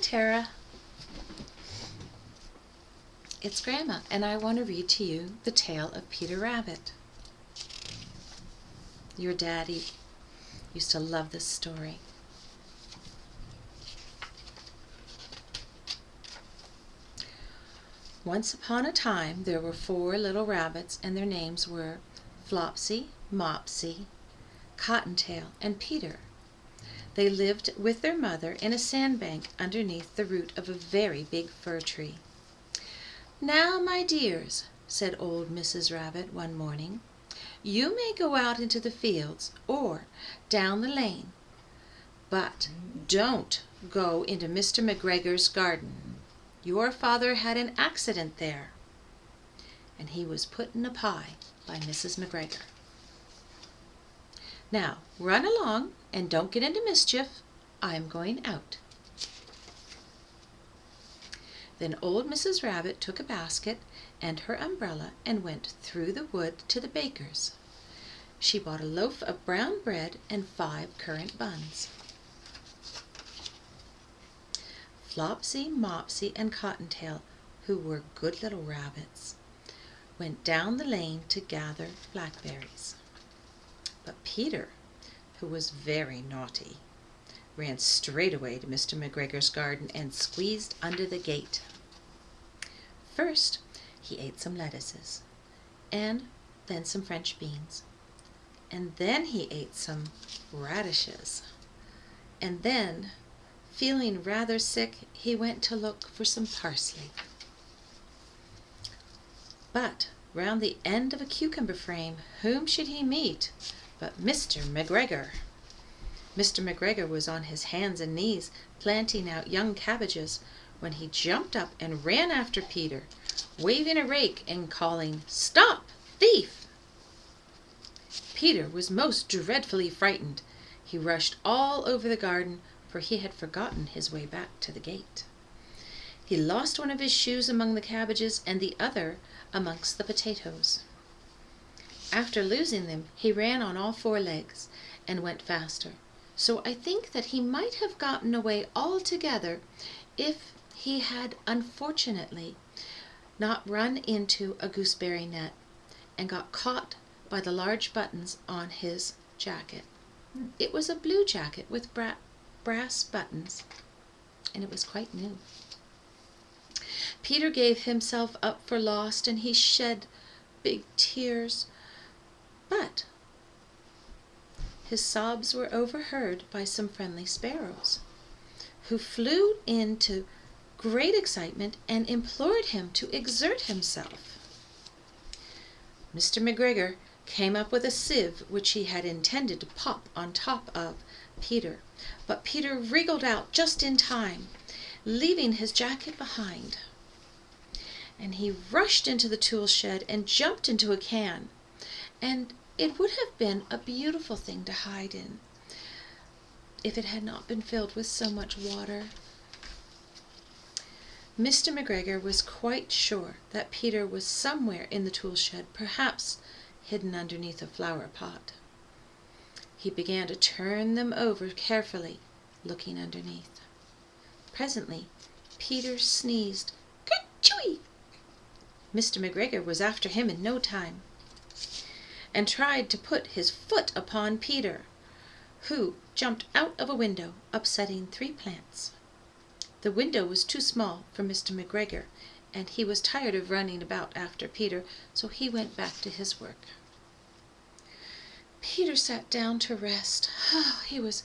Terra. It's Grandma, and I want to read to you the tale of Peter Rabbit. Your daddy used to love this story. Once upon a time, there were 4 little rabbits, and their names were Flopsy, Mopsy, Cottontail, and Peter. They lived with their mother in a sandbank underneath the root of a very big fir tree. "Now, my dears," said old Mrs. Rabbit one morning, "you may go out into the fields or down the lane, but don't go into Mr. McGregor's garden. Your father had an accident there, and he was put in a pie by Mrs. McGregor. Now, run along and don't get into mischief. I'm going out." Then old Mrs. Rabbit took a basket and her umbrella and went through the wood to the baker's. She bought a loaf of brown bread and 5 currant buns. Flopsy, Mopsy, and Cottontail, who were good little rabbits, went down the lane to gather blackberries. But Peter, who was very naughty, ran straight away to Mr. McGregor's garden and squeezed under the gate. First, he ate some lettuces, and then some French beans, and then he ate some radishes, and then, feeling rather sick, he went to look for some parsley. But round the end of a cucumber frame, whom should he meet but Mr. McGregor. Mr. McGregor was on his hands and knees planting out young cabbages when he jumped up and ran after Peter, waving a rake and calling, "Stop, thief!" Peter was most dreadfully frightened. He rushed all over the garden, for he had forgotten his way back to the gate. He lost one of his shoes among the cabbages and the other amongst the potatoes. After losing them, he ran on all 4 legs and went faster, so I think that he might have gotten away altogether if he had unfortunately not run into a gooseberry net and got caught by the large buttons on his jacket. It was a blue jacket with brass buttons, and it was quite new. Peter gave himself up for lost, and he shed big tears. But his sobs were overheard by some friendly sparrows, who flew into great excitement and implored him to exert himself. Mr. McGregor came up with a sieve which he had intended to pop on top of Peter, but Peter wriggled out just in time, leaving his jacket behind. And he rushed into the tool shed and jumped into a can, and it would have been a beautiful thing to hide in if it had not been filled with so much water. Mr. McGregor was quite sure that Peter was somewhere in the tool shed, perhaps hidden underneath a flower pot. He began to turn them over carefully, looking underneath. Presently, Peter sneezed, "Ker-choo-ee!" Mr. McGregor was after him in no time, and tried to put his foot upon Peter, who jumped out of a window, upsetting 3 plants. The window was too small for Mr. McGregor, and he was tired of running about after Peter, so he went back to his work. Peter sat down to rest. He was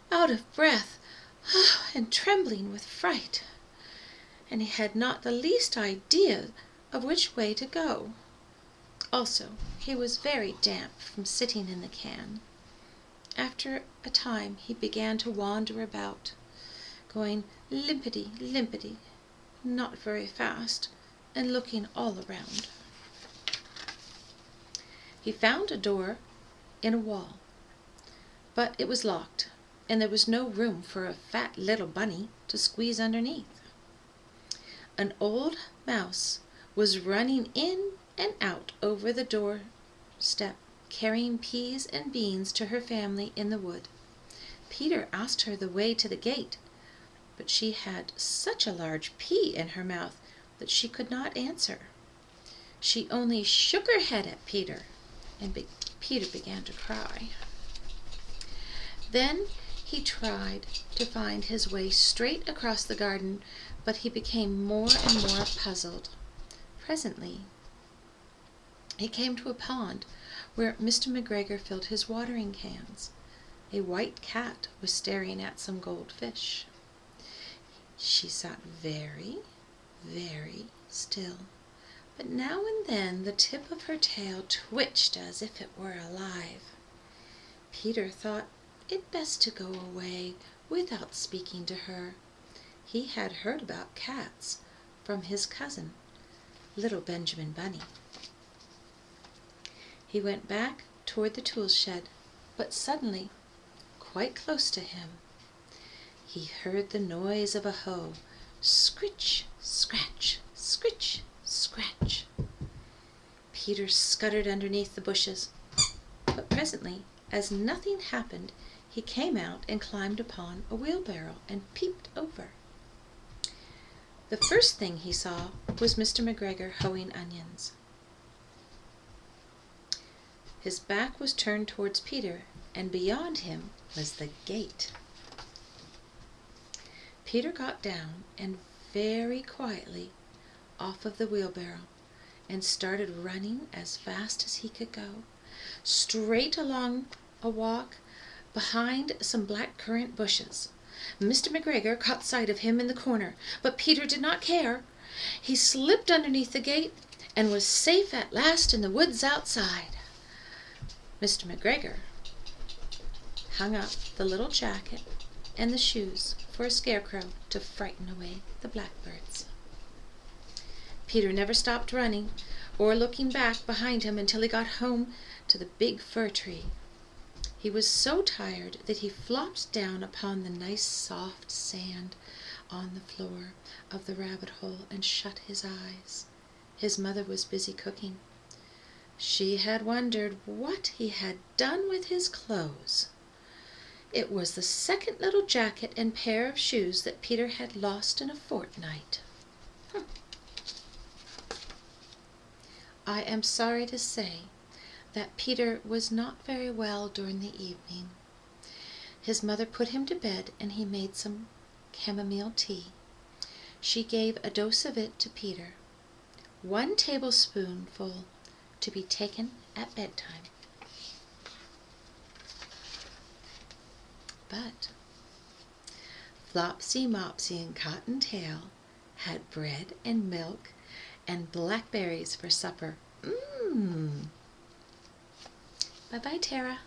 out of breath and trembling with fright, and he had not the least idea of which way to go. Also, he was very damp from sitting in the can. After a time, he began to wander about, going limpity, limpity, not very fast, and looking all around. He found a door in a wall, but it was locked, and there was no room for a fat little bunny to squeeze underneath. An old mouse was running in and out over the doorstep, carrying peas and beans to her family in the wood. Peter asked her the way to the gate, but she had such a large pea in her mouth that she could not answer. She only shook her head at Peter, and Peter began to cry. Then he tried to find his way straight across the garden, but he became more and more puzzled. Presently, he came to a pond where Mr. McGregor filled his watering cans. A white cat was staring at some goldfish. She sat very, very still, but now and then the tip of her tail twitched as if it were alive. Peter thought it best to go away without speaking to her. He had heard about cats from his cousin, little Benjamin Bunny. He went back toward the tool shed, but suddenly, quite close to him, he heard the noise of a hoe. Scritch, scratch, scritch, scratch. Peter scuttered underneath the bushes, but presently, as nothing happened, he came out and climbed upon a wheelbarrow and peeped over. The first thing he saw was Mr. McGregor hoeing onions. His back was turned towards Peter, and beyond him was the gate. Peter got down and very quietly off of the wheelbarrow and started running as fast as he could go, straight along a walk behind some black currant bushes. Mr. McGregor caught sight of him in the corner, but Peter did not care. He slipped underneath the gate and was safe at last in the woods outside. Mr. McGregor hung up the little jacket and the shoes for a scarecrow to frighten away the blackbirds. Peter never stopped running or looking back behind him until he got home to the big fir tree. He was so tired that he flopped down upon the nice soft sand on the floor of the rabbit hole and shut his eyes. His mother was busy cooking. She had wondered what he had done with his clothes. It was the second little jacket and pair of shoes that Peter had lost in a fortnight. I am sorry to say that Peter was not very well during the evening. His mother put him to bed and he made some chamomile tea. She gave a dose of it to Peter, 1 tablespoonful to be taken at bedtime. But Flopsy, Mopsy, and Cottontail had bread and milk and blackberries for supper. Bye-bye, Terra.